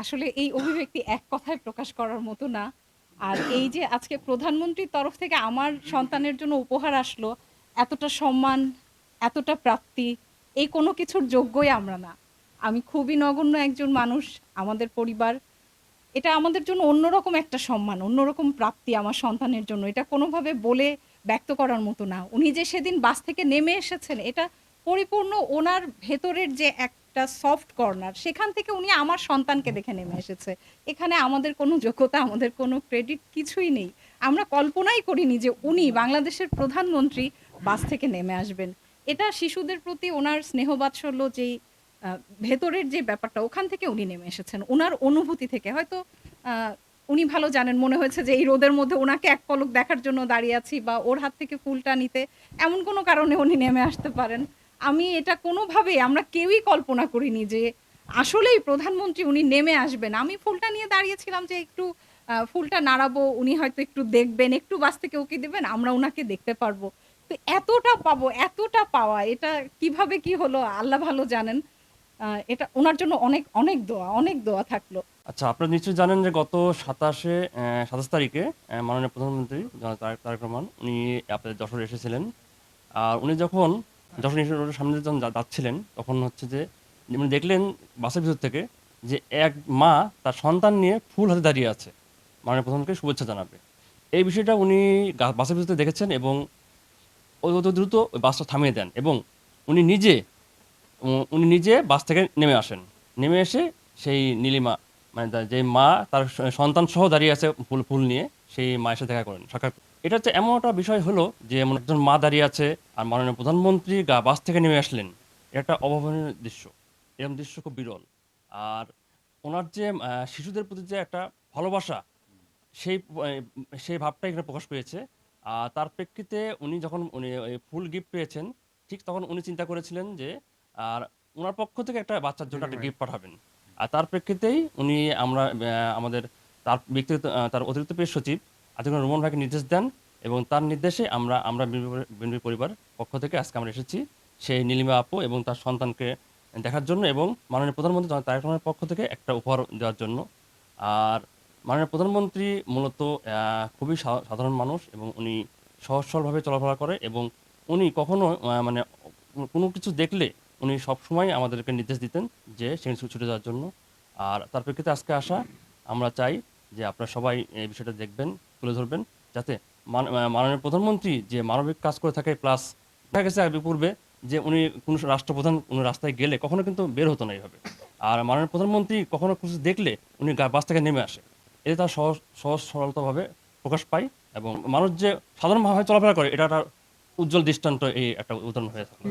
আসলে এই অভিব্যক্তি এক কথায় প্রকাশ করার মতো না। আর এই যে আজকে প্রধানমন্ত্রীর তরফ থেকে আমার সন্তানের জন্য উপহার আসলো, এতটা সম্মান, এতটা প্রাপ্তি, এই কোনো কিছুর যোগ্যই আমরা না। আমি খুবই নগণ্য একজন মানুষ, আমাদের পরিবার। এটা আমাদের জন্য অন্যরকম একটা সম্মান, অন্যরকম প্রাপ্তি আমার সন্তানের জন্য। এটা কোনোভাবে বলে ব্যক্ত করার মতো না। উনি যে সেদিন বাস থেকে নেমে এসেছেন, এটা পরিপূর্ণ ওনার ভেতরের যে একটা সফট কর্নার, সেখান থেকে উনি আমার সন্তানকে দেখে নেমে এসেছে। এখানে আমাদের কোনো যোগ্যতা, আমাদের কোনো ক্রেডিট কিছুই নেই। আমরা কল্পনাই করিনি যে উনি বাংলাদেশের প্রধানমন্ত্রী বাস থেকে নেমে আসবেন। এটা শিশুদের প্রতি ওনার স্নেহবাৎসল্য যেই ভেতরের যে ব্যাপারটা, ওখান থেকে উনি নেমে এসেছেন। উনার অনুভূতি থেকে হয়তো আ উনি ভালো জানেন, মনে হয়েছে যে এই রোদের মধ্যে উনাকে এক পলক দেখার জন্য দাঁড়িয়ে আছি বা ওর হাত থেকে ফুলটা নিতে, এমন কোনো কারণে উনি নেমে আসতে পারেন। আমি এটা কোনোভাবেই, আমরা কেউই কল্পনা করিনি যে আসলেই প্রধানমন্ত্রী উনি নেমে আসবেন। আমি ফুলটা নিয়ে দাঁড়িয়েছিলাম যে একটু ফুলটা নাড়াবো, উনি হয়তো একটু দেখবেন, একটু বাস থেকে উঁকি দিবেন, আমরা উনাকে দেখতে পারবো। তো এতটা পাবো, এতটা পাওয়া, এটা কিভাবে কি হলো আল্লাহ ভালো জানেন। এটা উনার জন্য অনেক, অনেক দোয়া, অনেক দোয়া থাকলো। আচ্ছা, আপনারা নিশ্চয়ই জানেন যে গত ২৭ তারিখে মাননীয় প্রধানমন্ত্রী জনাব তারেক রহমান উনি আপনাদের যশোরে এসেছিলেন। আর উনি যখন যশোর ইনস্টিটিউট রোডের সামনে দিয়ে যখন যাচ্ছিলেন, তখন হচ্ছে যে উনি দেখলেন বাসের ভিতর থেকে যে এক মা তার সন্তান নিয়ে ফুল হাতে দাঁড়িয়ে আছে, মাননীয় প্রধানমন্ত্রীকে শুভেচ্ছা জানাবে। এই বিষয়টা উনি বাসের ভিতরে দেখেছেন এবং অতি দ্রুত ওই বাসটা থামিয়ে দেন এবং উনি নিজে উনি নিজে বাস থেকে নেমে আসেন। নেমে এসে সেই নীলিমা, মানে যে মা তার সন্তান সহ দাঁড়িয়ে আছে ফুল নিয়ে, সেই মায়ের সাথে দেখা করেন, সাক্ষাৎ। এটা হচ্ছে এমন একটা বিষয় হলো যে এমন একজন মা দাঁড়িয়ে আছে আর মাননীয় প্রধানমন্ত্রী বাস থেকে নেমে আসলেন। এটা একটা অভাবনীয় দৃশ্য। এরকম দৃশ্য খুব বিরল। আর ওনার যে শিশুদের প্রতি যে একটা ভালোবাসা, সেই সেই ভাবটাই এখানে প্রকাশ পেয়েছে। তার প্রেক্ষিতে উনি ওই ফুল গিফট পেয়েছেন, ঠিক তখন উনি চিন্তা করেছিলেন যে আর উনার পক্ষ থেকে একটা বাচ্চার জন্য একটা গিফট পাঠাবেন। আর তার প্রেক্ষিতেই আমাদের তার ব্যক্তিগত তার অতিরিক্ত প্রেস সচিব আজিকুর রহমান ভাইকে নির্দেশ দেন এবং তার নির্দেশে আমরা বিএনপি পরিবার পক্ষ থেকে আজকে আমরা এসেছি সেই নীলিমা আপু এবং তার সন্তানকে দেখার জন্য এবং মাননীয় প্রধানমন্ত্রী জনাব তারেক রহমানের পক্ষ থেকে একটা উপহার দেওয়ার জন্য। আর মাননীয় প্রধানমন্ত্রী মূলত খুবই সাধারণ মানুষ এবং উনি সহজ সরলভাবে চলাফেরা করে এবং উনি কখনো মানে কোনো কিছু দেখলে উনি সবসময় আমাদেরকে নির্দেশ দিতেন যে সেখানে ছুটে যাওয়ার জন্য। আর তার প্রেক্ষিতে আজকে আসা, আমরা চাই যে আপনারা সবাই এই বিষয়টা দেখবেন, তুলে ধরবেন, যাতে মাননীয় প্রধানমন্ত্রী যে মানবিক কাজ করে থাকে, প্লাস দেখা গেছে আগে পূর্বে যে উনি কোনো রাষ্ট্রপ্রধান কোনো রাস্তায় গেলে কখনো কিন্তু বের হতো না এইভাবে। আর মাননীয় প্রধানমন্ত্রী কখনো কিছু দেখলে উনি বাস থেকে নেমে আসে। এতে তার সহজ সহজ সরলতাভাবে প্রকাশ পায় এবং মানুষ যে সাধারণভাবে চলাফেরা করে, এটা একটা উজ্জ্বল দৃষ্টান্ত, এই একটা উদাহরণ হয়ে থাকে।